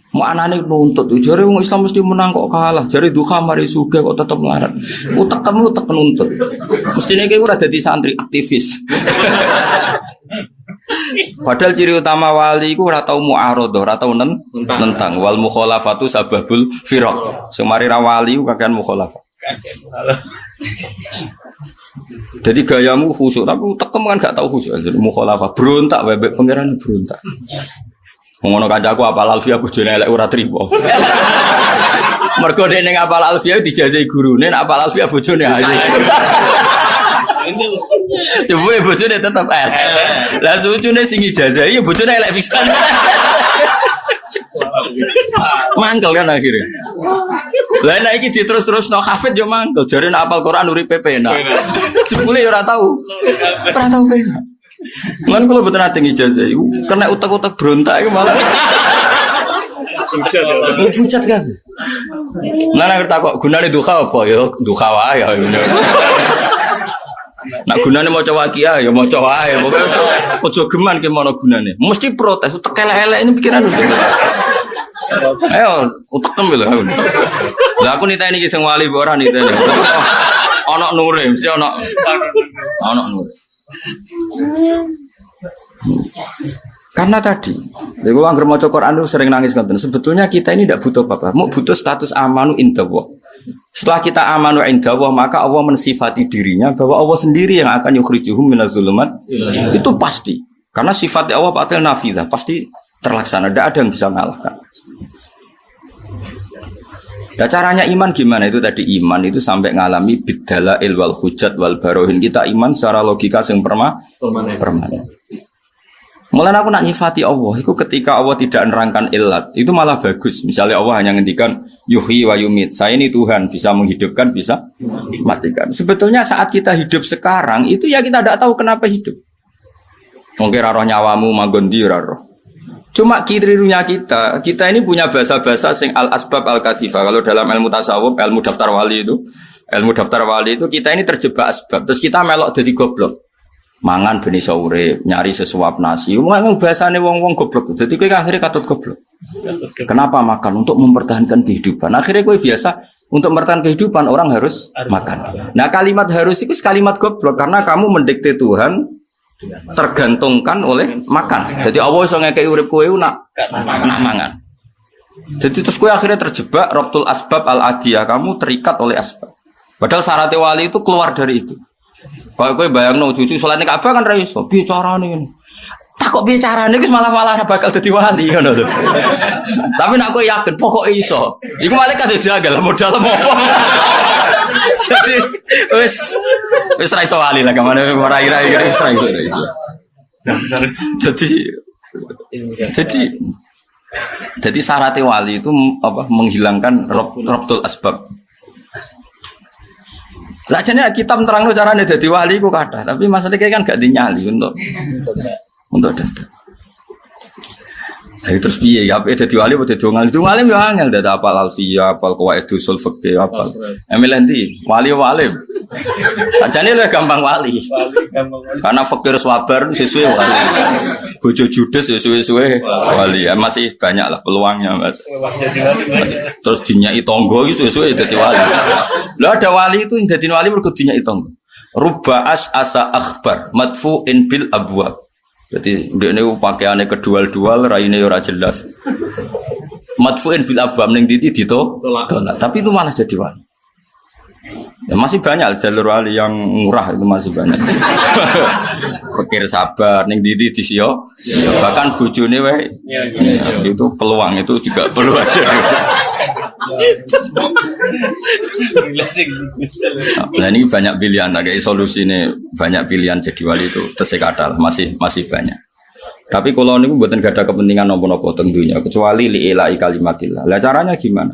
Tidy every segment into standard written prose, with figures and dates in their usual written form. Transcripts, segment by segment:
Mau anane nuntut, jare wong Islam mesti menang kok kalah. Jare duka mari sugih kok tetep melarat. Utek kamu utek penuntut. Mestine kowe ora dadi santri aktivis. Padahal ciri utama wali iku ora tau mu'aradhah, ora tau nentang. Wal mukhalafatu sababul firaq. Sing mari ra wali ku kakean mukhalafah. Jadi gayamu khusyuk, tapi tekem kan gak tau khusyuk. Jadi mukhalafah berontak, bebek pangeran berontak. Ngono kancaku apal alfiah bojone elek ora trimo. Mergo dene ngapal alfiah dijajahi gurune, nek apal alfiah bojone aja. Coba bojone tetep elek. Lah sucune sing ijazahi bojone elek pisan. Mangkel kan akhirnya. Lah nek iki diterus-terusno hafid yo mangkel. Jare nek apal Quran uripe penak. Jebule yo ora tau. Ora tau penak. Lan kula mboten ate ijazah iku kena utek-utek berontak iku malah. Pucat kan. Lah nek kok gunane duha apa ya duha wae ya. Nak gunane maca waqiah ya maca wae. Pokoke aja geman ki mono gunane. Mesti protes utek elek-elek ini pikiran. Ayo utekem lho. Lah aku niteni iki sing wali ora niteni. Ana nure mesti ana nure. Karena tadi, jadi kalau anggar maca Quran itu sering nangis kan. Sebetulnya kita ini tidak butuh apa-apa, mau butuh status amanu indallah. Setelah kita amanu indallah, maka Allah mensifati dirinya bahwa Allah sendiri yang akan yukhrijuhum minaz zulumat. Itu pasti. Karena sifat Allah patil nafidah, pasti terlaksana. Tidak ada yang bisa mengalahkan. Ya caranya iman gimana itu tadi iman itu sampai ngalami bidalail wal hujat wal barohin kita iman secara logika yang permanen. Mulai aku nak nyifati Allah itu ketika Allah tidak nerangkan ilat itu malah bagus. Misalnya Allah hanya ngendikan yuhyi wa yumit. Saya ini Tuhan bisa menghidupkan bisa matikan. Sebetulnya saat kita hidup sekarang itu ya kita tidak tahu kenapa hidup. Mungkin roh nyawamu magondi roh. Cuma kirirunya kita ini punya bahasa-bahasa sing al-asbab al-kasifah. Kalau dalam ilmu tasawuf, ilmu daftar wali itu kita ini terjebak asbab. Terus kita melok jadi goblok. Mangan benih sore, nyari sesuap nasi. Memang bahasane wong-wong goblok. Jadi kowe akhirnya katut goblok. Kenapa makan? Untuk mempertahankan kehidupan. Akhirnya kowe biasa untuk mempertahankan kehidupan orang harus makan. Nah kalimat harus itu kalimat goblok karena kamu mendikte Tuhan tergantungkan oleh makan. Jadi Allah iso ngekeki urip kowe nak mangan. Jadi terus kowe akhirnya terjebak rabtul asbab al adiyah, kamu terikat oleh asbab. Padahal syarat wali itu keluar dari itu. Kalau kowe bayangno cucu salate Ka'bah kan ra iso. Piye carane ngene? Tak kok piye carane wis malah bakal dadi wali ngono lho. Tapi nek kowe yakin pokoke iso. Iku malaikat jagal modal apa. Jadi wis ra iso wali lah kemana rai-rai wis ra iso. Jadi syarat wali itu apa menghilangkan rabtul asbab. Lajane kita menerangno carane dadi wali ku kathah, tapi masalahnya kan gak dinyali untuk daftar. Saya terus piye ya ape dadi wali apa dadi wong alim? Wong alim yo angel dadi apal alfiyah, apal qawaid usul fikih, apal. Emilenti wali. Ajane lho gampang wali. Karena fakir sabar sesuai wali. Bojo judes sesuai wali. Ya, masih banyak lah peluangnya, Mas. Terus dinyai tangga iki sesuai dadi wali. Lah ada wali itu dadi wali mergo dinyai tangga. Rubba asa akhbar madfu'in bil abwab. Jadi ndekne pakaiane kedual-dual raine ora jelas. Madfu'in bil abwab ning titi ditolak. Tapi itu malah jadi wali. Ya masih banyak jalur wali yang murah itu masih banyak. Fakir sabar ning titi disio. Bahkan bojone wae. Itu peluang itu juga perlu ada. Nah ini banyak pilihan, kayak solusi ini banyak pilihan jadi wali itu tersekadal masih banyak. Tapi kalau ini buatan gak ada kepentingan nopo-nopo tentunya kecuali li'ilai kalimatillah. Lah caranya gimana?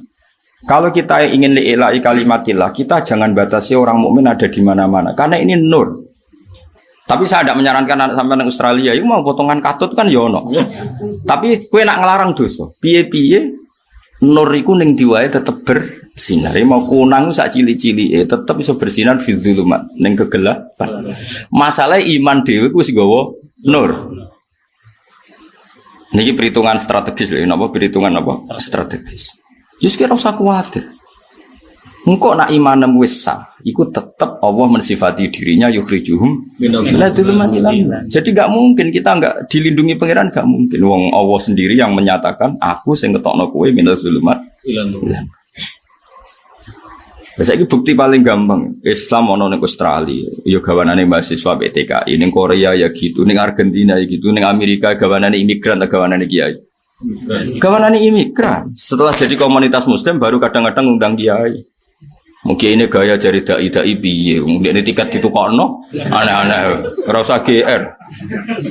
Kalau kita ingin li'ilai kalimatillah, kita jangan batasi orang mukmin ada di mana-mana karena ini nur. Tapi saya tidak menyarankan anak sampai di Australia, itu mau potongan katut kan yono. Tapi kue nak ngelarang dosa, piye-piye nur iku ning diwae tetep bersinar. Mau kunang sak cili-cili tetep bisa bersinar fi dzulumat ning kegelapan. Masalah iman dhewe ku wis nggawa nur. Niki perhitungan strategis lho, napa perhitungan apa? Strategis. Yus kira usah kuwatir. Engko nak imanem wis sah, iku tetep Allah mensifati dirinya yukhrijuhum minadz zulumati ilan. Jadi enggak mungkin kita enggak dilindungi pangeran, enggak mungkin. Wong Allah sendiri yang menyatakan aku sing ngetokno kowe minadz zulumat ilan. Saiki bukti paling gampang, Islam ono ning Australia, ya gawanane mahasiswa PTKI, ning Korea ya gitu, ning Argentina ya gitu, ning Amerika gawanane imigran atau gawanane kiai. Gawanane imigran. Setelah jadi komunitas muslim baru kadang-kadang undang kiai. Mungkin ini gaya jari dai piye, mungkin ini tiket ditukokno, aneh-aneh, rasa GR.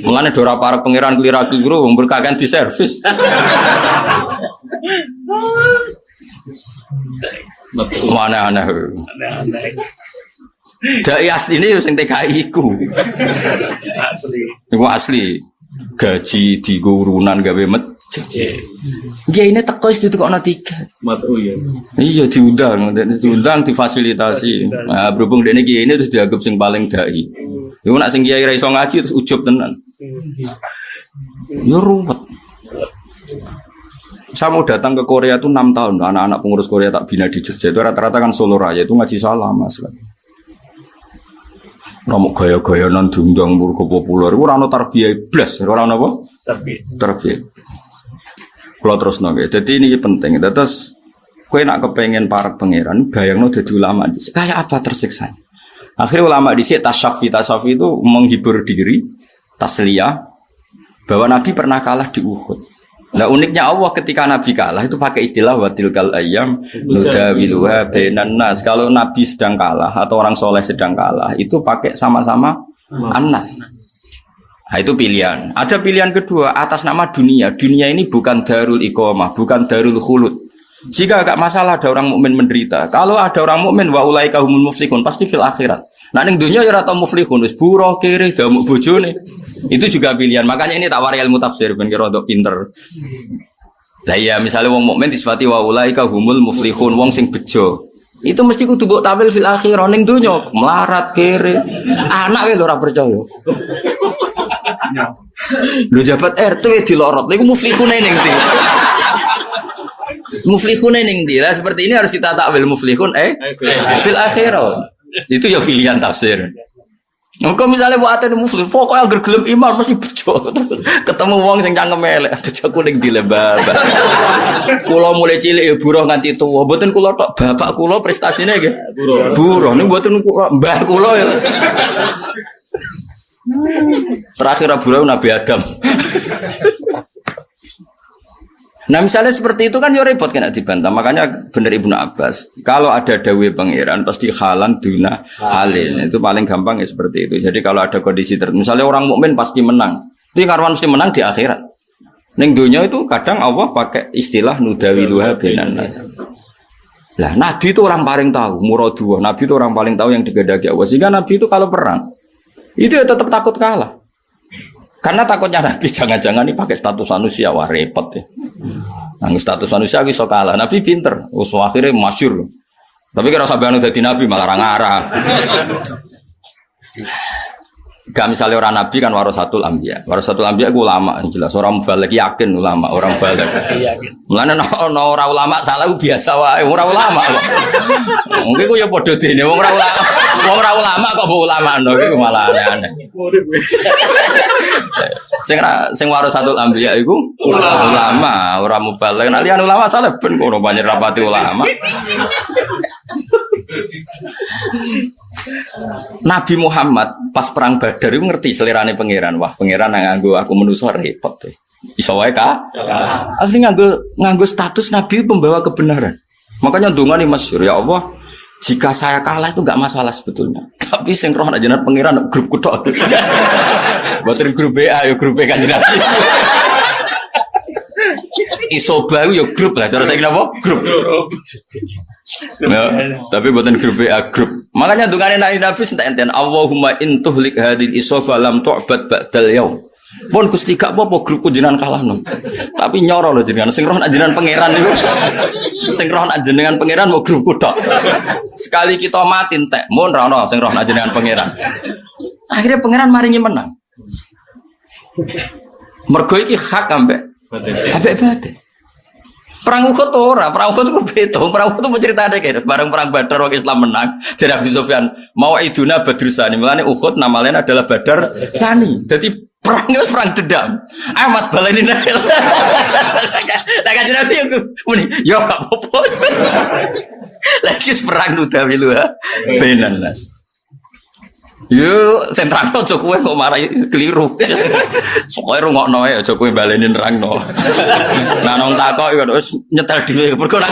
Mengenai dora para pangeran kelira-keliru, berkakan di servis. Aneh-aneh. Dai asli ini yang TKI ku. Itu asli. Gaji di gurunan gawe masjid. Dia ini teko itu kok ana tiket. Iya diundang, difasilitasi. Nah, berhubung dene kiai ini terus dianggap sing paling dai. Iku nak sing kiai ra iso ngaji terus ujub tenan. Ya ruwet. Saya mau datang ke Korea itu 6 tahun. Anak-anak pengurus Korea tak bina di Jogja itu rata-rata kan Solo Raya itu ngaji salam Mas. Ramuk gaya-gaya non diundang murko populer. Ora ono tarbiyah blas, ora ono apa? Tarbiyah. Kalau terus nongke, jadi ini penting. Terus, kue nak kepengen para pangeran, bayangno jadi ulama di kayak apa tersiksa. Akhirnya ulama di sini tasawuf itu menghibur diri, tasliyah, bahwa Nabi pernah kalah di Uhud. Nah uniknya Allah ketika Nabi kalah itu pakai istilah watilkal ayyam nudawiluha bainan nas. Kalau Nabi sedang kalah atau orang soleh sedang kalah itu pakai sama-sama anas. Nah, itu pilihan. Ada pilihan kedua atas nama dunia. Dunia ini bukan darul iqamah, bukan darul khulud. Jika agak masalah ada orang mukmin menderita. Kalau ada orang mukmin wa ulaika humul muflihun pasti fil akhirat. Nah ning dunya ya ora tau muflihun wis buruh kere damuk bojone. Itu juga pilihan. Makanya ini tawari ilmu tafsir ben kira rodok pinter. Lah iya misalnya wong mukmin disifati wa ulaika humul muflihun wong sing bejo. Itu mesti kudu mbok tampil fil akhirah ning dunya melarat kere. Anak wae lho ora percaya. Lu jabat RT dilorot niku muflihune ning ndi? Muflihune ning ndi? Lah seperti ini harus kita takwil muflihun fil akhirah. Itu ya pilihan tafsir. Engko misalnya buat ada muslim, pokoknya agar gelem iman mesti bejo. Ketemu wong sing cangkem elek, bejoku ning dilebab. Kula mulai cilik ya buruh nganti tuwa. Mboten kula tok, bapak kula prestasine nggih. Buruh niku mboten kula, mbah kula ya. Terakhir buruh Nabi Adam. Nah misalnya seperti itu kan ya repot kena dibantah. Makanya bener Ibnu Abbas kalau ada dawuh pangeran pasti halan duna halin. Itu paling gampang ya seperti itu. Jadi kalau ada kondisi tertentu misalnya orang mukmin pasti menang. Tapi karwan mesti menang di akhirat. Ning dunya itu kadang Allah pakai istilah nudawiluha bainan nas. Lah Nabi itu orang paling tahu muradullah. Nabi itu orang paling tahu yang digedaki Allah. Sehingga Nabi itu kalau perang itu ya tetap takut kalah. Karena takutnya Nabi jangan-jangan ini pakai status manusia, wah repot ya. Nah, status manusia bisa kalah. Nabi pinter, akhirnya masyhur. Tapi kalau sampai jadi Nabi malah ngarang. Gak misalnya orang Nabi kan warasatul anbiya. Warasatul anbiya itu ulama, jelas orang balik yakin ulama, orang balik. Mulane orang ulama salah biasa wae, orang ulama kok. Mungkin ku ya padha dene wong ora ulama. Wong ora ulama kok mbok ulamano iku malah aneh-aneh. Sing warasatul anbiya iku ulama, ora mubalik. Nek liyan ulama salah ben kono banyak rapati ulama. Nabi Muhammad pas perang Badar itu ngerti selerane pangeran. Wah, pangeran yang nganggo aku manusa repot deh. Iso wae ka? Akhirnya nganggo status Nabi pembawa kebenaran. Makanya ndongane masyhur, ya Allah, jika saya kalah itu enggak masalah sebetulnya. Tapi sing roh ajenengan pangeran grup kutok. Mboten grup BA ya grup Kanjeng Nabi. Isoba yo grup lah, cara saiki napa? Grup. Ya, tapi buatan grup A grup. Makanya dungane Nabi enten Allahumma in tuhlik hadil isoba lam tu'bad ba'dal yaum. Pun Gusti gak apa-apa grupku jenengan kalahno. Tapi nyoro lho jenengan sing roh jenengan pangeran niku. Sing roh jenengan pangeran mau grupku tok. Sekali kita mati entek, mun ra ono sing roh jenengan pangeran. Akhirnya pangeran maringi menang. Mergo iki hak ambek Ambek batin. Perang Uhud ora, perang Uhud ku beda. Perang Uhud ku ceritane kene, bareng perang Badar wong Islam menang. Jadi Abu Sufyan mau iduna Badrusani. Mulane Uhud nama lain adalah Badar Sani. Jadi perang itu perang dendam. Amat baleni nek. Lah kan Nabi aku muni, yo gak apa-apa. Lagi perang nudawi lu ha. Benan nas. Yo sentralno aja kowe kok marai keliru. Pokoke rungokno ae aja kowe baleni nerangno. Nah nang takok yo wis nyetel dhewe mergo nek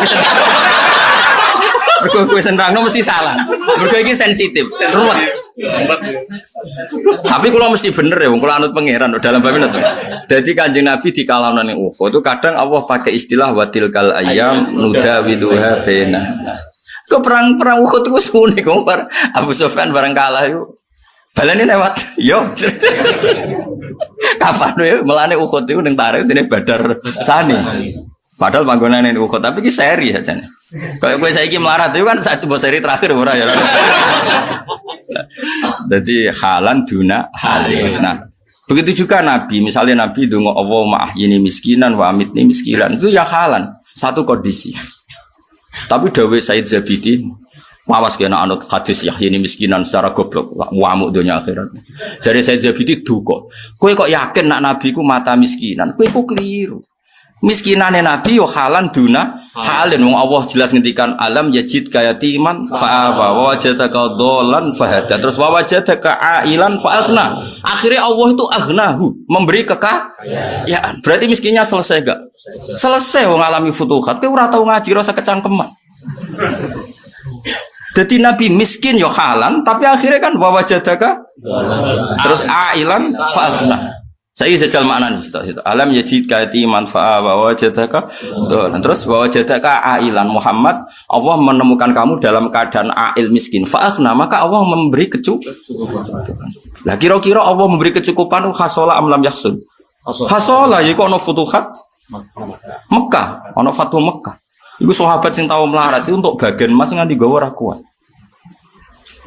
mergo kowe nerangno mesti salah. Mergo iki sensitif, ruwet. Tapi kalau mesti bener ya, kalau anut pangeran dalam bab itu. Jadi Kanjeng Nabi di kalangan yang UFO itu kadang Allah pakai istilah watilkal ayyam nudawiluha bainan nas. Kok perang Uhud itu unik kompar Abu Sufyan bareng kalah yuk. Baleni lewat, yo. Kapan yo melane Uhud itu ning tarikh jenenge Badar Sani. Padahal panggonane Uhud tapi iki seri aja nih. Kayak kowe saiki melarat itu kan coba seri terakhir ora ya. Jadi halan duna halin. Nah, begitu juga Nabi, misalnya Nabi donga Allahumma ahyini miskinan wa amitni miskinan itu ya halan, satu kondisi. Tapi dawuh Said Zabidi mawas kena anut hadis yahyini miskinan secara goblok wamuk dunia akhirat. Jadi Said Zabidi duka. Kowe kok yakin nak Nabi ku mata miskinan? Kowe ku keliru. Miskinane Nabi yo halan duna halin wong Allah jelas ngendikan alam yajid kayatiman fa wa wajadaka dolan fahada terus wa wajadaka ailan fa aghna. Akhirnya Allah itu aghnahu, memberi kekayaan. Berarti miskinnya selesai gak? Selesai wong alami futuhat. Kowe ora tau ngaji rasa kecangkeman. Jadi Nabi miskin yo halan tapi akhirnya kan wa wajadaka terus ailan fa aghna. Saya sejal makna nih, situ. Alam yajid kati manfaat bahwa jadaka, terus bahwa jadaka ailan Muhammad, Allah menemukan kamu dalam keadaan ail miskin. Fa'akhna, maka Allah memberi kecukupan. Lah kira-kira Allah memberi kecukupan hasola amlam yahsul. Hasola, yaitu ono futuhat Mekah, ono fatu Mekah. Iku sahabat sing tahu melarat itu untuk bagian emas nganti gawe ora kuat.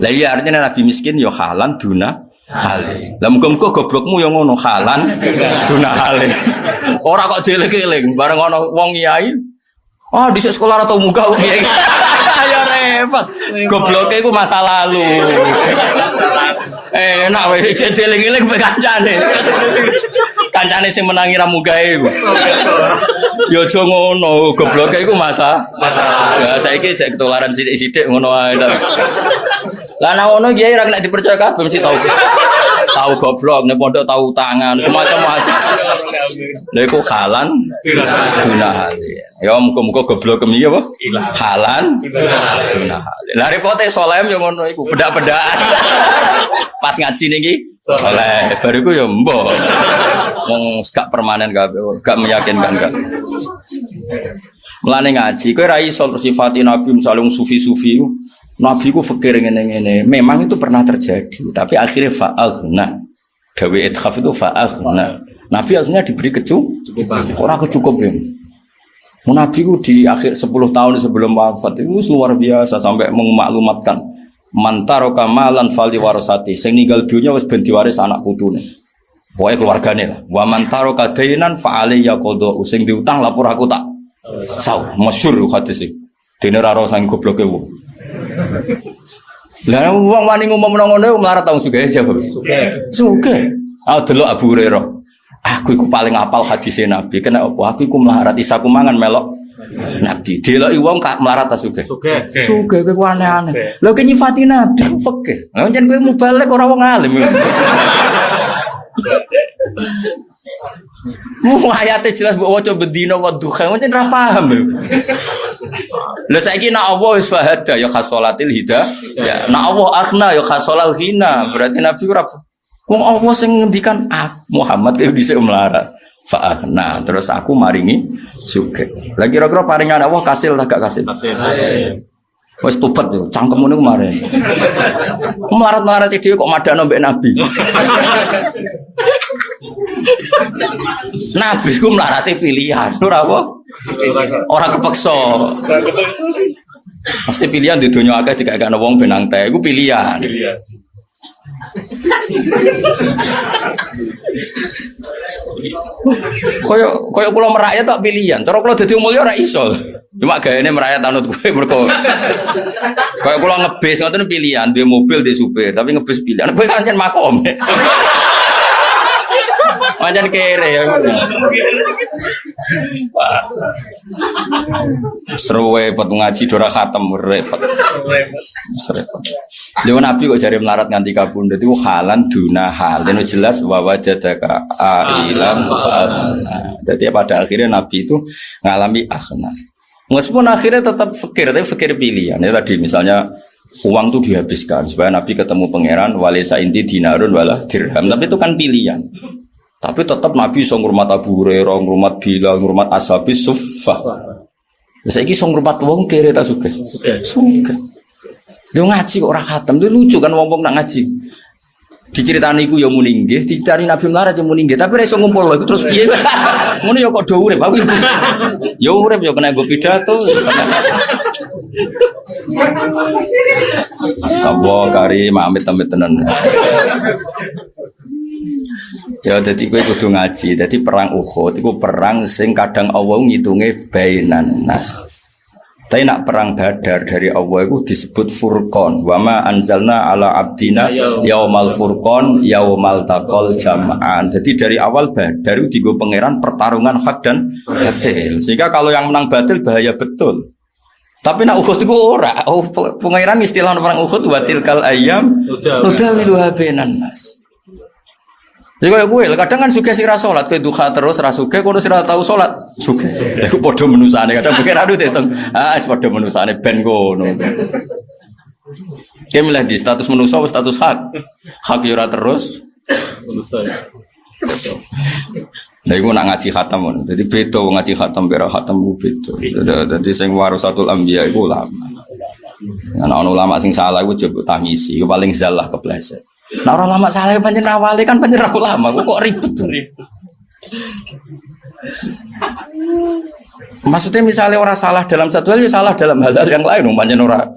Lah iya artinya Nabi miskin yo halan duna hale. Lah muga-muga goblokmu yang ngono halan duna hale. Ora kok dieling-eling bareng ana wong kiai. Oh, di sekolah atau muga wong kiai. Ayo repot. Gobloke iku masa lalu. Enak wis dieling-eling mek kancane. Kancane sing menangi ra mugae iku. Ya aja ngono, gobloke iku masa. Ya saiki jek ketularan sithik-sithik ngono ae. Lah nang ngono kiai ra kena dipercaya kabeh mesti tau. Tahu goblok, nek pondok tahu tangan, semacam-macam. Lha iku halan duna hale. Ya muga-muga goblok kemi apa? Halan duna hale. Lah repote solem yo ngono iku, bedak-bedakan. Pas ngaji niki soleh, bariku yo mbok. Wong gak permanen kabeh, gak meyakinkan kabeh. Mulane ngaji, kowe ra iso sifati Nabi misalnya sufi-sufi. Nabi ku fikir ngene-ngene. Memang itu pernah terjadi, tapi akhirnya fa'aghna. Dawe idkhaf itu fa'aghna. Nabi akhirnya diberi kecukupan. Ora kecukupan. Nabi ku di akhir 10 tahun sebelum wafat itu luar biasa sampai memaklumatkan man taraka malan fali warasati. Sing ninggal dunya wis ben diwaris anak putune. Pokoke keluargane lah. Wa man taraka dainan fa alayya qada. Sing diutang lapor aku tak. Saw, masyhur hadis iki. Dene ra ora sang gobloke wong. Lah wong wani ngomong ngono melarat tau sugih aja. Sugih. Ah delok Abu Hurairah. Aku iku paling apal hadise Nabi. Kena apa? Aku iku melarat isaku mangan melok Nabi. Deloki wong kak melarat ta sugih. Sugih kowe aneh-aneh. Lha ki nyifati Nabi fikih. Lah jan kowe mubalek ora wong alim. Mu ayate jelas mbok waca bendina wa duha, pancen ra paham lho. Lha saiki nek Allah wis fahada ya khasolatil hidayah, ya nek Allah akhna ya khasolal ghina, berarti Nabi ora wong Allah sing ngendikan Muhammad kuwi dhisik melarat. Fa akhna terus aku maringi sugih. Lah kira-kira paringan Allah kasil ta gak kasil? Kasil. Wis tobat yo, cangkemmu niku kemarin. Melarat-melarat dhewe kok madano mbek Nabi. Nabi ku melarati pilihan, ora apa? Ora kepeksa. Pasti pilihan di dunia akeh dikakekno wong benang teh, iku pilihan. Koyo kula merakyat tok pilihan. Cara kula dadi mulya ora iso. Cuma gayane merakyat anut kowe mergo koyo kula ngebis ngoten pilihan, duwe mobil, duwe supir, tapi ngebis pilihan. Kowe kan jan makom. Pancen kere ya. Seru repot ngaji dora khatam repot. Repot. Lha Nabi kok jare melarat nganti kabundut iku halan duna hal. Dan jelas wa wajadaka ailam fa'alna. Jadi pada akhirnya Nabi itu ngalami akhna. Meskipun akhirnya tetap fikir, tapi fikir pilihan. Ya tadi misalnya uang itu dihabiskan supaya Nabi ketemu pangeran walesa inti dinarun wala dirham. Tapi itu kan pilihan. Tapi tetap Nabi iso ngurmat Abu Hurairah, ngurmat Bilal, ngurmat Ashabis Suffah. Saiki iso ngurmat wong kere ta sugih. Sugih. Yo ngaji kok ora khatam, itu lucu kan wong-wong nak ngaji. Diceritani iku ya muni nggih, diceritani Nabi melarat ya muni nggih, tapi ora iso ngumpul iku terus piye? Ngono ya kok do urip, aku ya urip ya kena nggo pidato. Sabo kari amit-amit tenan. Ya dadi kowe kudu ngaji. Dadi perang Uhud iku perang sing kadang Allah ngitunge bainan nas. Tapi nak perang Badar dari Allah itu disebut furqan. Wa ma anzalna ala abdina yaumal furqan yaumal taqal jam'an. Jadi dari awal Badar itu digo pangeran pertarungan hak dan batil. Sehingga kalau yang menang batil bahaya betul. Tapi nak Uhud itu ora. Oh, pangeran istilah perang Uhud wa tilkal ayyam nudawiluha bainan nas. Jadi kayak gue, kadang kan suka sih rasolat, kayak duha terus rasuke, kalau sih tahu solat, suka. Aku podo menusane, kadang pikir aduh teteng, podo menusane ben gono. Kayak milih di status menusa, status hak yura terus. Nah, aku nak ngaji khatam, jadi beto ngaji khatam, berak khatam beto. Jadi sing warasatul anbiya itu ulama. Anak ulama sing salah, aku coba tangisi, aku paling salah kepleset. Nah orang lama salah panjen awalnya kan panjen lama, kok ribet tuh. Maksudnya misalnya orang salah dalam satu hal, ya salah dalam hal-hal yang lain, panjen orang.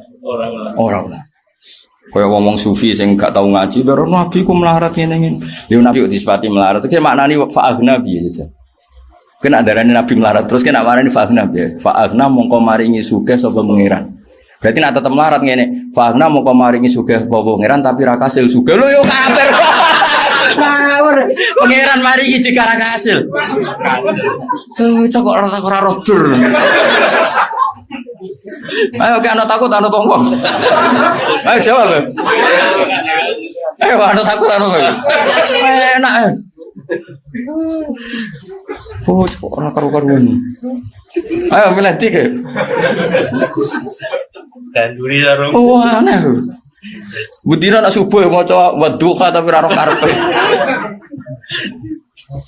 Kayak ngomong sufi sing gak tahu ngaji, baru Nabi ku melarat ngene. Yo Nabi disifati melarat, itu maknani fa'aghna bi aja. Kena darane Nabi melarat, terus kena maknani fa'aghna bi. Fa'aghna mongko maringi sugih sapa pangeran. Berarti nak tetap melarat ngene. Fa'aghna mongko maringi sugih sapa pangeran tapi ra kasil sugih. Lho yo kafir. Ngawur. Pangeran maringi jika ra kasil. Cok ora rodur. Ayo kan takut anu tongkong. Ayo jawab. Ayo anu takut anu. Enak. Oh, kok ora karu-karuan. Ayo milih tiga. Ganduri darung. Oh, aneh. Budina nak subuh maca wadduha tapi ora karepe.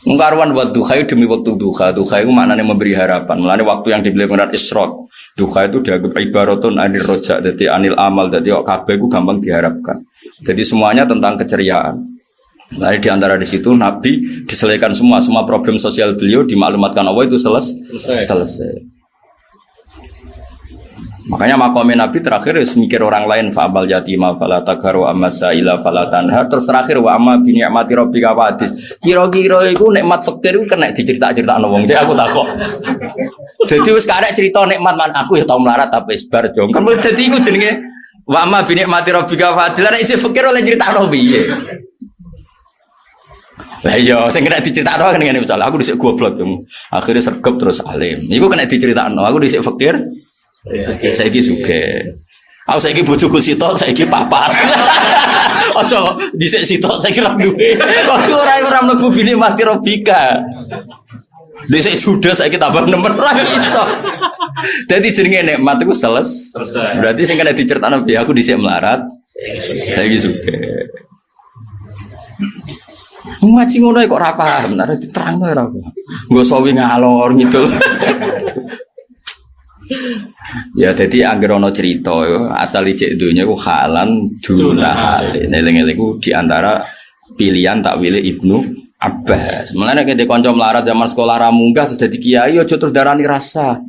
Mengkaruan wadduha demi waktu duha. Duha itu maknanya memberi harapan. Mulane waktu yang dibeli pengiran Isra. Duha itu dianggap ibaratun anil roja, jadi anil amal, jadi kabeh itu gampang diharapkan. Jadi semuanya tentang keceriaan. Lalu di antara di situ Nabi diselesaikan semua problem sosial beliau dimaklumatkan Allah itu selesai. Makanya makomnya Nabi terakhir mikir orang lain fa'abal yatima fala tagharu amma sa'ila fala tanhar, terus terakhir wa amma bi ni'mati rabbika fahadits. Kira-kira iku nikmat fakir iku kena dicerita-critakno wong. Jadi aku takok. Dadi wis karek cerita nikmat man aku ya tau melarat tapi isbar jong. Kan dadi iku jenenge wa amma bi ni'mati rabbika fahadits. Lah nek isih fakir oleh critakno piye? Lah iya sing kena diceritakno kan ngene misalnya aku dhisik goblok dong. Akhirnya sregep terus alim. Iku kena diceritakno aku dhisik fakir. Saiki sugih. Aku saiki bojoku sitok, saiki papat. Aja dhisik sitok saiki ra duwe. Kok ora mlebu bini mati robika. Dhisik judes saiki tambah nemen ra iso. Dadi jenenge nikmat iku selesai. Berarti sing kena diceritakno piye aku dhisik melarat. Saiki sugih. Ngaji ngono kok ora paham, nek diterangno ora. Nggo sawi ngalor ngidul. Ya jadi anggere ana cerita asal ijek dunya ku halan duna halin. Eling-eling ku di antara pilihan takwil Ibnu Abbas. Mulane nek kanca melarat zaman sekolah ra munggah terus dadi kiai aja terus darani rasa.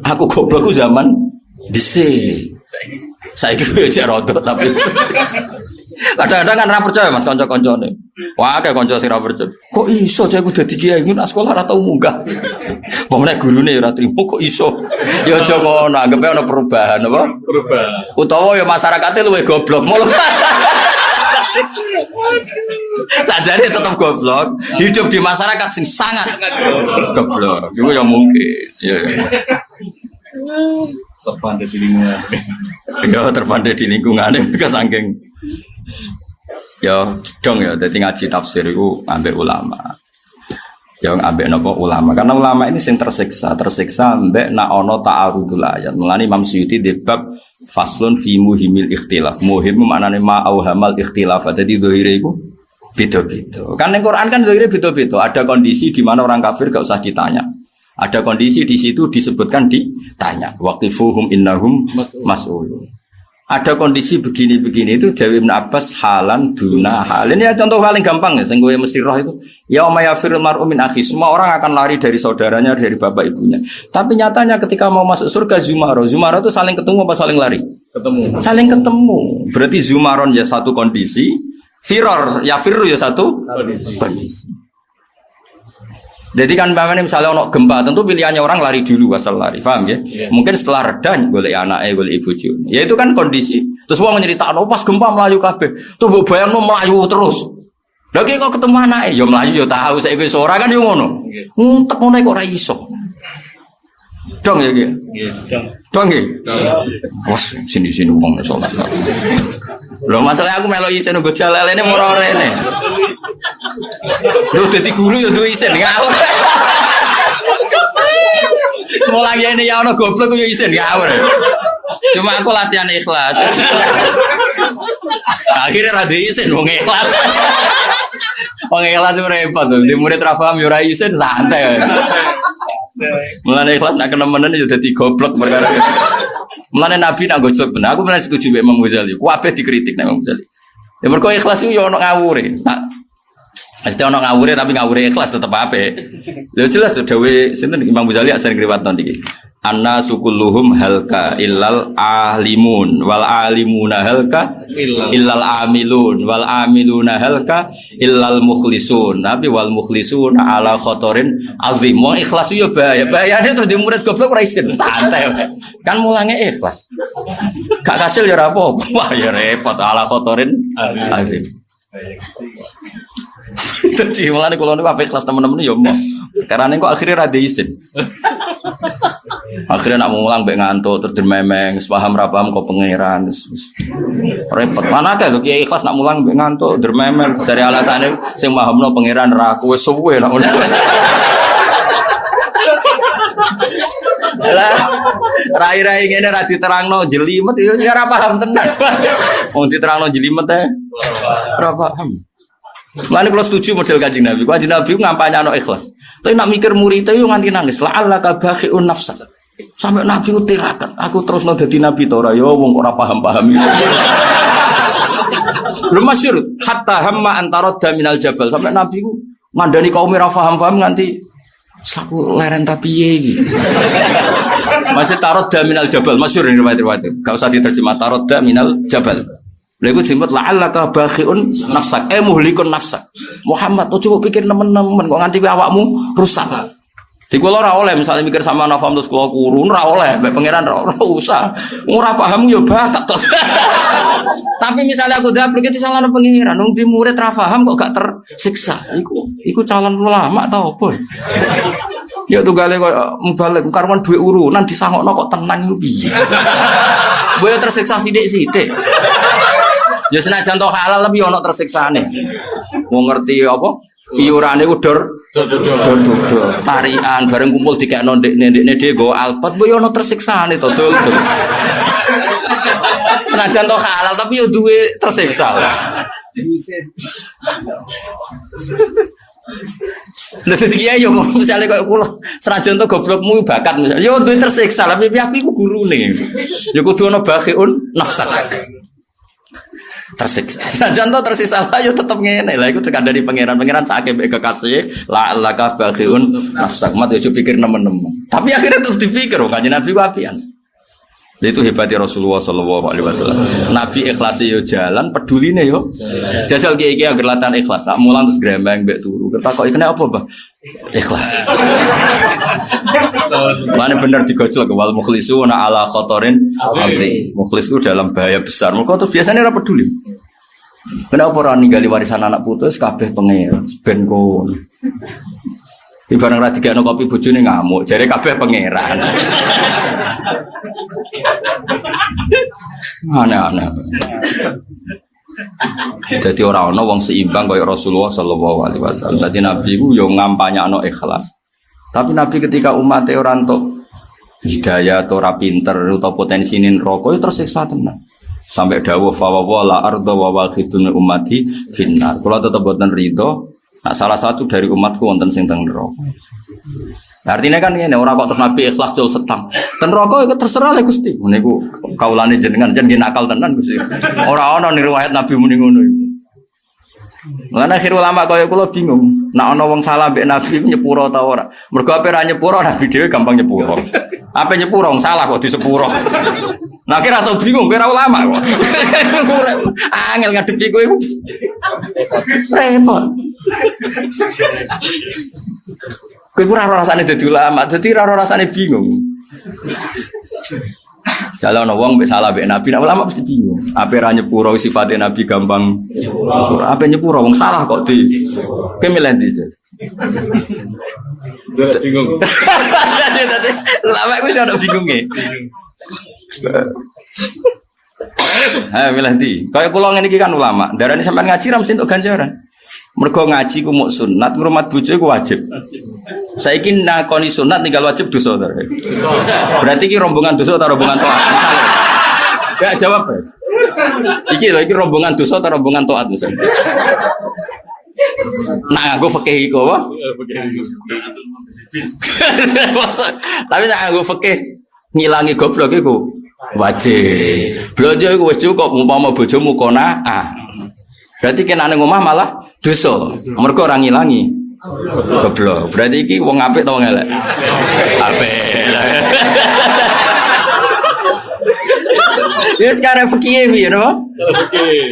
Aku goblok ku zaman dhisik. Saiki yo jek rodok tapi Kadang-kadang kan ra percaya Mas kanca-kancane. Wah, kayak kanca sing ra percaya. Kok iso cah iku dadi kiai ngono sekolah ra tau munggah. Pemene gurune ora trimo kok iso. Ya aja ngono, anggape ana perubahan apa? Perubahan. Utawa ya masyarakate luwih goblok. Sajane tetap goblok, hidup di masyarakat sing sangat goblok. Itu yang mungkin. Ya. Terpandai di lingkungan. Ya terpandai di lingkungan mereka saking. Ya dong ya, jadi ngaji tafsir itu ambek ulama. Yang ambek nopo ulama, karena ulama ini sing tersiksa ambek nak ono ta'arudul ayat. Mulane Imam Suyuti di bab faslun fi muhimil ikhtilaf. Muhim maknane ma auhamal ikhtilaf. Jadi dohire iku beda-beda. Kan ning Quran kan dohire beda-beda. Ada kondisi di mana orang kafir gak usah ditanya. Ada kondisi di situ disebutkan ditanya. Waqifuhum innahum mas'ulun. Ada kondisi begini-begini itu Dewi Ibn Abbas halan duna hal. Ini ya contoh paling gampang ya, sing kowe mesti roh itu. Ya mayafirul mar'u min akhi. Semua orang akan lari dari saudaranya, dari bapak ibunya. Tapi nyatanya ketika mau masuk surga Zumaro itu saling ketemu apa saling lari? Ketemu. Saling ketemu. Berarti Zumaron ya satu kondisi, firor ya firru ya satu kondisi. Jadi kan misalnya ono gempa, tentu pilihannya orang lari dulu asal lari, paham ya? Yeah. Mungkin setelah reda golek anaknya, golek ibu cucu. Ya itu kan kondisi. Terus wong nyeritakno pas gempa melayu kabeh. Tuh mbok bayangno melayu terus. Lagi kok ketemu anaknya, ya melayu ya tahu saiki wis ora kan yo ngono. Nguntek ngono kok ora iso. Dong ya iki. Nggih, dong. Dong iki. Wes sini-sini wong salat. Lho masalah aku melo isen nggo jalalene moro rene. Lho dadi guru ya duwe isen ngawur. Mulang ini ya ono goblok yo isen ngawur. Cuma aku latihan ikhlas. Akhirnya ra duwe isen wong ikhlas. Wong ikhlas ora repot to. Di murid ra paham yo ra isen santai. Mulane ikhlas nak kenemenen yo dadi goblok perkara. Mulane Nabi nak gojok bener. Aku malah setuju mbek Imam Ghazali. Kabeh dikritik nek Imam Ghazali. Ya mergo ikhlas iku yo ono ngawure. Mesti ono ngawure tapi ngawure ikhlas tetep apik. Lha jelas dawuh sinten Imam Ghazali sering riwayat iki. Anna sukulluhum halka illal alimun wal alimuna halka illal amilun wal amiluna halka illal mukhlisun. Tapi wal mukhlisun ala khotorin azim. Wong ikhlas yo bahaya. Bahayane terus di murid goblok ora isin. Santai. Kan mulange ikhlas. Gak kasil ya ora apa. Wah ya repot ala khotorin azim. Jadi mulane kula niku apik kelas temen-temen ya mau. Karena kok akhirnya ra isin. Akhirnya nak mulang mbek ngantuk terus dermemeng, paham ra paham kok pangeran. Repot. Mana kae lho kiai ikhlas nak mulang mbek ngantuk dermemeng dari alasane sing pahamno pangeran ra aku wis suwe nak ngono. Lah rai-rai ngene ra diterangno jelimet yo ora paham tenan. Wong diterangno jelimet teh ora paham. Mulane kula setuju model Kanjeng Nabi. Kanjeng Nabi ngampanyano ikhlas. Tapi nak mikir murid itu nganti nangis. La'allaka bakhi'un nafsak. Sampai Nabi ku tirakat. Aku terus dadi nabi to ora ya wong ora paham-paham iki. Belum masyhur hatta hamma antaradda minal jabal. Sampai Nabi ku ngandani kaum ora paham-paham nganti saku leren ta piye iki. Masih taradda minal jabal masyhur ini riwayat-riwayat. Enggak usah diterjemah taradda minal jabal. Lagu disebut la'allaka bakhi'un nafsak, muhlikun nafsak. Muhammad, coba pikir temen-temen kok nganti awakmu rusak. Di kula ora oleh misalnya mikir sama nafam terus kula kurun ora oleh, mbek pangeran ora usah. Ora paham yo batak to. Tapi misalnya aku dak iki salahno pangeran, wong di murid ra paham kok gak tersiksa. Iku calon ulama ta opo? Ya tunggale kok mubalik karwan duwe urunan disangokno kok tenang iku piye. Boyo tersiksa sithik-sithik. Ya senajan to halal lebih ono tersiksane. Wong ngerti apa? Iurane udur tarian bareng kumpul dikekno ndekne dhewe go alpat boyo ono tersiksane to dul. Senajan to halal tapi yo duwe tersiksa. Lah dadi kiai yo misale koyo kula senajan to goblokmu bakat misale yo duwe tersiksa tapi aku iku gurune. Yo kudu ono bakhiun nafsak. Tersiksa. Senajan to tersiksa yo tetep ngene. Lah iku tekan dari pangeran sakake mbek kekasih la laka bakhiun nafsak mat yo pikir nemen-nemen. Tapi akhirnya terus dipikir Kanjeng Nabi ku apian. Itu hebatnya Rasulullah Sallallahu Alaihi Wasallam. Nabi ikhlasnya yo jalan, peduline yo. Jajal kiai agar latihan ikhlas. Nak mulang terus grembeng mbek turu. Kok kena apa, Bah? Ikhlas. Mana bener digojol ke wal mukhlisu na ala khotorin alti. Mukhlis itu dalam bahaya besar. Mereka tuh biasanya ora peduli. Kenapa orang ninggali warisan anak putus kabeh pangeran ben kon. Ibarat ra digekno kopi bojone ngamuk, jare kabeh pangeran. Aneh-aneh. Jadi orang wong seimbang kaya Rasulullah Sallallahu Alaihi Wasallam. Jadi Nabi ku yo ngampanyakno ikhlas. Tapi Nabi ketika umatnya orang tok hidayah atau ora pinter atau potensi neraka itu tersiksa tenan. Sampai dawuh fa wala arda wa waqidun ummati finnar. Kula tetep boten ridho. Nah, salah satu dari umatku wonten sing teng neraka. Nah, artinya kan ngene ora kok terus Nabi ikhlas cul setang. Ten neraka iku terserah le Gusti. Niku kaulane jenengan jan nakal tenan Gusti. Ora ana ning riwayat Nabi muni ngono iku. Lan akhir ulama kaya kula bingung. Nek ana wong salah mbek Nabi nyepuro ta ora? Mergo ape ra nyepuro Nabi dhewe gampang nyepuro. Ape nyepuro wong salah kok disepuro. Nah kira tau bingung kira ulama kok. Angel ngadepi kowe iku. Repot. Kowe ora rasane dadi ulama, dadi ora rasane bingung. Jalan wong mbek salah mbek Nabi, nek ulama mesti bingung. Ape ra nyepuro sifate Nabi gampang nyepuro. Ape nyepuro wong salah kok di. Kowe milih ndi? Bingung. Dadi ulama kuwi ora bingung e. Milih ndi? Kaya kula ngene iki kan ulama, darane sampean ngaji ra mesti entuk ganjaran. Mergo ngaji ku muk sunat, ngrumat bojo ku wajib. Saiki nakoni sunat tinggal wajib dosa to. Berarti iki rombongan dosa atau rombongan taat? Enggak jawab. Iki rombongan dosa atau rombongan taat misalnya. Nah, aku fikih iku apa? Tapi nek aku fikih ngilangi goblok iku wajib. Blojo iku wis cukup umpama bojomu qanaah. Berarti kena nang omah malah dosa. Mergo ora ngilangi goblok. Berarti iki wong apik ta wong elek? Apik. Ya sekarang fikih piye no? Fikih.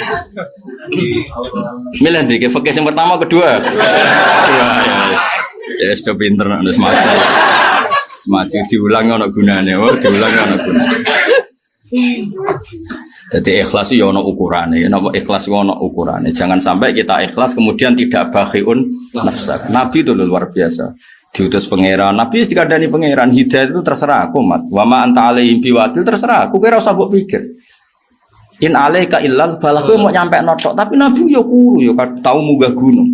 Milih iki fikih yang pertama kedua. Ya sudah pinter nek semacam. Semaju diulang ana gunane, diulang ana gunane. Jadi ikhlas itu ya ana ukurane, napa ikhlas itu ana ukurane. Jangan sampai kita ikhlas kemudian tidak bakhiun nafsak. Nabi itu luar biasa. Diutus pangeran, Nabi dikandani pangeran, hidayah itu terserah aku, mat. Wa ma anta alaihim biwakil terserah aku, kowe ora usah mbok pikir. In alaika illal balah kowe mau nyampe notok, tapi Nabi yo kuru yo tau munggah gunung.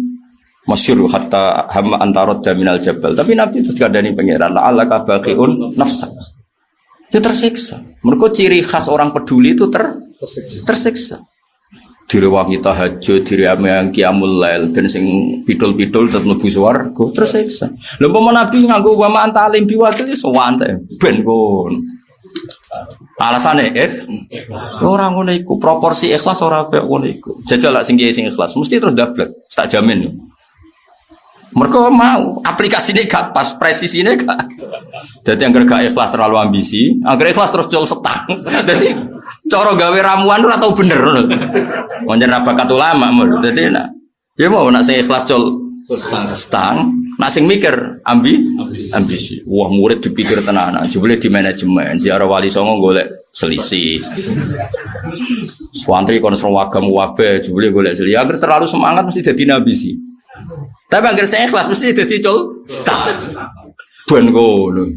Masyhur hatta hamma antarad minal jabal. Tapi Nabi terus dikandani pangeran, la alaka bakhiun nafsak. Itu tersiksa. Mereka ciri khas orang peduli itu tersiksa. Diri wangi tahajud, diri yang qiyamul lail, dan sing pidul-pidul tetep mlebu swarga, tersiksa. Lha umpama Nabi nganggo wa ma anta alim biwakil iso wante ben kon. Alasane ora ngono iku, proporsi ikhlas ora kaya ngono iku. Jajal lak sing ikhlas mesti terus dablek, tak jamin. Mereka mau aplikasinya gak pas, presisinya gak. Jadi yang gak ikhlas terlalu ambisi, agar ikhlas terus jual setang. Jadi cara gawe ramuan itu atau bener, wajar bakat ulama. Jadi nak, ya mau nak saya ikhlas jual setang, nak sing mikir ambisi. Wah murid dipikir tenanan, coba di manajemen. Ziarah wali songo golek selisih. Swantri konser wagam wabe, coba golek selisih. Agar terlalu semangat mesti jadi ambisi. Tapi agar saya ikhlas mesti jadi col stang. Ben ngono.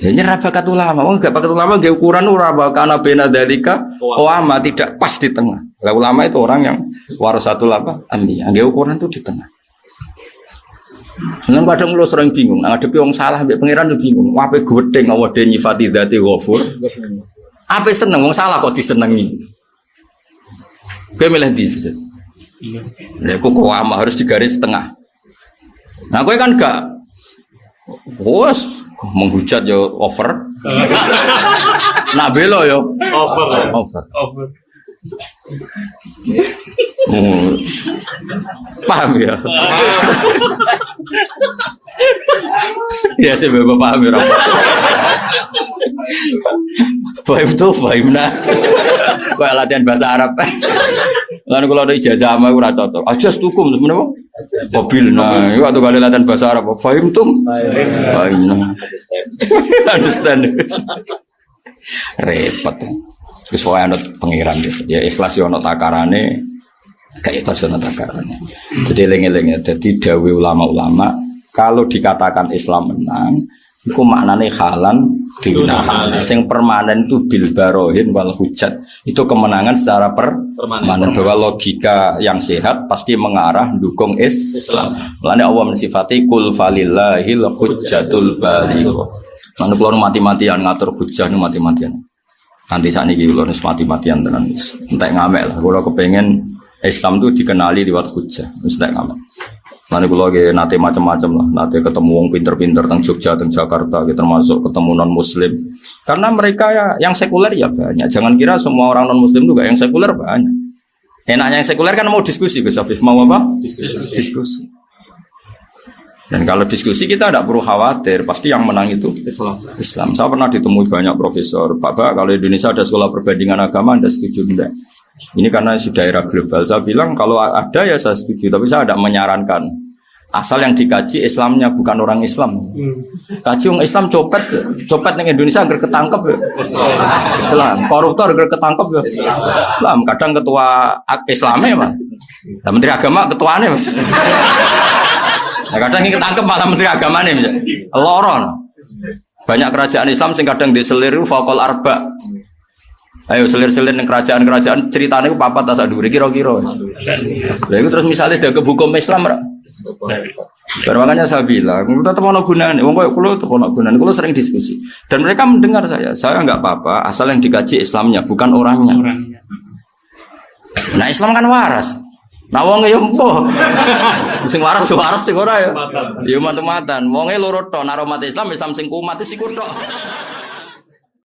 Ya nyerah bakat ulama, wong gak bakat ulama ge ukuran ora bakana bena dalika ulama tidak pas di tengah. Lah ulama itu orang yang warasatul apa? Anbiya. Ge ukuran itu di tengah. Nang kadang lu sering bingung, ngadepi wong salah mbek pangeran yo bingung. Ape gedeng awade nyifati dzati ghafur. Ape seneng wong salah kok disenengi. Kowe milih ndi sih? Nah, kok ama harus digaris tengah. Nah, gue kan gak, menghujat yo over. Nak belo yo over. Paham ya? Ya sih bapak paham ya. Fahimna. Kayak latihan bahasa Arab. Lan kalau ada ijazah sama ora cocok. Ajas tukum sebenarnya. Mobil nah, itu waktu kali latihan bahasa Arab. Fahimna. Understand. Repot. Wis wae anut pangeran wis. Ya ikhlas yo ana takarane. Kayak ikhlas ana takarane. Jadi eling-eling dadi dawuh ulama-ulama kalau dikatakan Islam menang iku maknane halan diunahan. Sing permanen itu bil barohin wal hujat. Itu kemenangan secara permanen bahwa logika yang sehat pasti mengarah dukung Islam. Mulane Allah mensifati kul falillahil hujjatul baligh. Lan kula mati-matian ngatur hujjah nu mati-matian. Nanti sakniki kula wis mati-matian tenan. Entek ngamek lah kula kepengin Islam itu dikenali lewat hujjah. Wis entek ngamek. Nanti kalau lagi nate macam-macam lah, nate ketemu wong pinter-pinter teng Jogja, teng Jakarta, gitu, termasuk ketemu non Muslim. Karena mereka ya, yang sekuler ya banyak. Jangan kira semua orang non Muslim juga yang sekuler banyak. Enaknya yang sekuler kan mau diskusi, Gus Afif mau apa? Diskusi. Dan kalau diskusi kita tidak perlu khawatir, pasti yang menang itu Islam. Saya pernah ditemui banyak profesor, Pak, kalau Indonesia ada sekolah perbandingan agama, Anda setuju enggak? Ini karena sudah era global. Saya bilang kalau ada ya saya setuju, tapi saya tidak menyarankan. Asal yang dikaji Islamnya bukan orang Islam. Kaji orang Islam copet yang Indonesia agar ketangkep ya. Islam. Koruptor agar ketangkep ya. Islam. Kadang ketua Islamnya mah. Nah, Menteri Agama ketuanya mah. Nah, kadang yang ketangkep malah Menteri Agamanya misalnya. Loron. Banyak kerajaan Islam sing kadang diseliru fakol arba. Ayo selir-selir yang kerajaan-kerajaan ceritanya itu papat tak saduri kira-kira. Lah itu terus misalnya ada hukum Islam ra. Makanya saya bilang, kita tetap ono gunane. Wong koyo kula tetep ono gunane. Kula sering diskusi. Dan mereka mendengar saya. Saya enggak apa-apa asal yang dikaji Islamnya bukan orangnya. Nah, Islam kan waras. Nah wong ya empuh. Sing waras sing ora ya. Ya matu-matan. Wonge loro tok, nek umat Islam sing kumat iku tok.